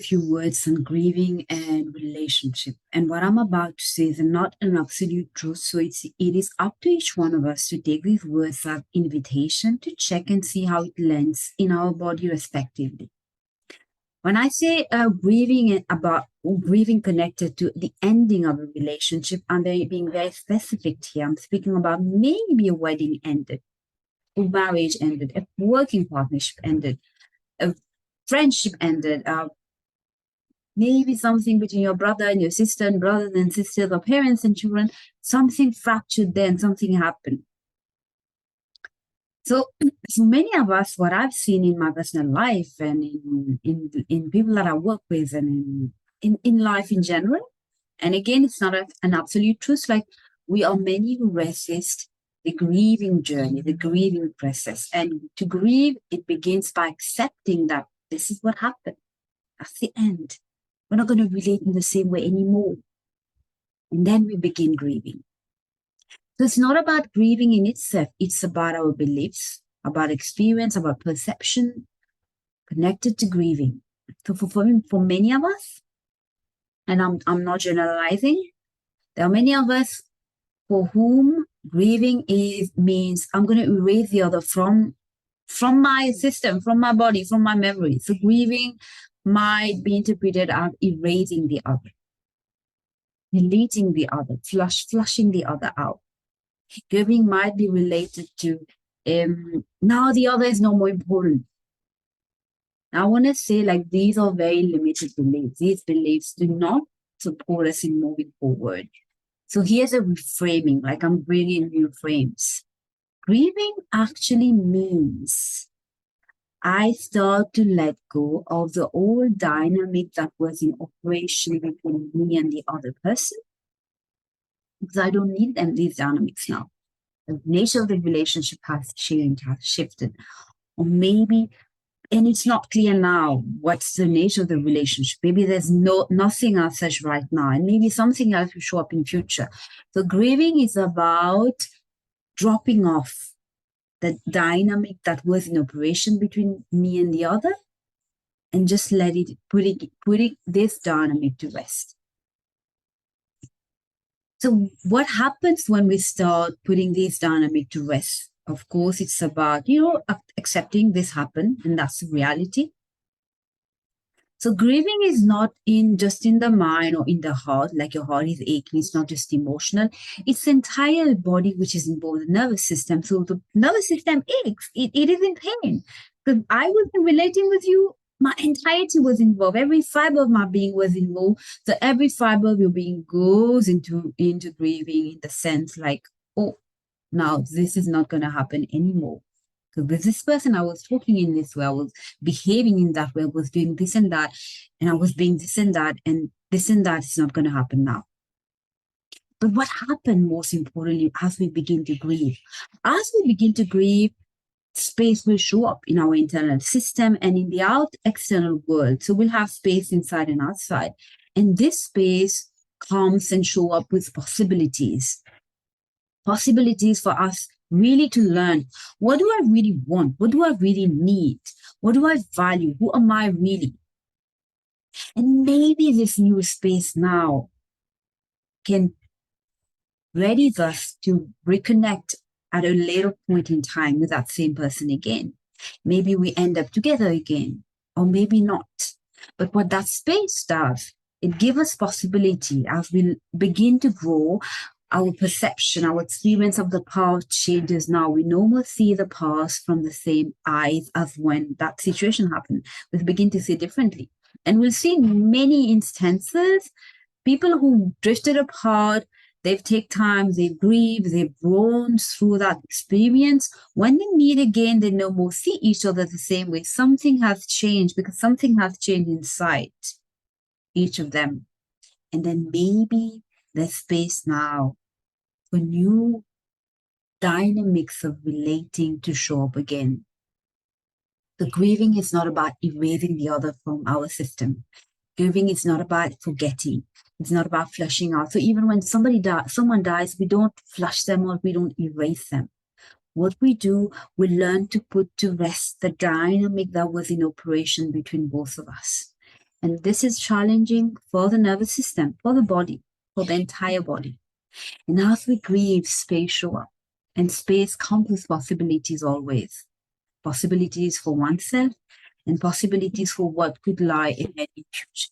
few words on grieving and relationship. And what I'm about to say is not an absolute truth. So it is up to each one of us to take these words as invitation to check and see how it lands in our body respectively. When I say grieving connected to the ending of a relationship, I'm being very specific here. I'm speaking about maybe a wedding ended, a marriage ended, a working partnership ended, a friendship ended, maybe something between your brother and your sister and brothers and sisters or parents and children, something fractured there and something happened. So many of us, what I've seen in my personal life and in people that I work with and in life in general, and again, it's not an absolute truth, like we are many who resist the grieving journey, the grieving process. And to grieve, it begins by accepting that this is what happened. That's the end. We're not going to relate in the same way anymore. And then we begin grieving. So it's not about grieving in itself. It's about our beliefs, about experience, about perception, connected to grieving. So for many of us, and I'm not generalizing, there are many of us for whom grieving means I'm going to erase the other from my system, from my body, from my memory. So grieving might be interpreted as erasing the other, deleting the other, flushing the other out. Grieving might be related to now the other is no more important. Now, I want to say, like, these are very limited beliefs. These beliefs do not support us in moving forward. So here's a reframing, like I'm bringing new frames. Grieving actually means I start to let go of the old dynamic that was in operation between me and the other person, because I don't need these dynamics now. The nature of the relationship has changed, has shifted. Or maybe, and it's not clear now what's the nature of the relationship. Maybe there's nothing as such right now, and maybe something else will show up in future. So grieving is about dropping off the dynamic that was in operation between me and the other, and just putting this dynamic to rest. So what happens when we start putting this dynamic to rest? Of course, it's about, accepting this happened, and that's the reality. So grieving is not just in the mind or in the heart, like your heart is aching. It's not just emotional. It's the entire body, which is involved, the nervous system. So the nervous system aches. It is in pain. Because I wasn't relating with you, my entirety was involved. Every fiber of my being was involved. So every fiber of your being goes into grieving in the sense like, oh, now this is not going to happen anymore. So with this person, I was talking in this way, I was behaving in that way, I was doing this and that, and I was being this and that is not going to happen now. But what happened most importantly as we begin to grieve? As we begin to grieve, space will show up in our internal system and in the external world. So we'll have space inside and outside. And this space comes and show up with possibilities for us really to learn, what do I really want? What do I really need? What do I value? Who am I really? And maybe this new space now can ready us to reconnect at a later point in time with that same person again. Maybe we end up together again, or maybe not. But what that space does, it gives us possibility as we begin to grow. Our perception, our experience of the past changes now. We no more see the past from the same eyes as when that situation happened. We begin to see differently. And we'll see many instances, people who drifted apart, they've taken time, they've grieved, they've grown through that experience. When they meet again, they no more see each other the same way. Something has changed because something has changed inside each of them. And then maybe there's space now for new dynamics of relating to show up again. The grieving is not about erasing the other from our system. Grieving is not about forgetting. It's not about flushing out. So even when someone dies, we don't flush them or we don't erase them. What we do, we learn to put to rest the dynamic that was in operation between both of us. And this is challenging for the nervous system, for the body, for the entire body. And as we grieve, space show up. And space comes with possibilities always. Possibilities for oneself and possibilities for what could lie ahead in future.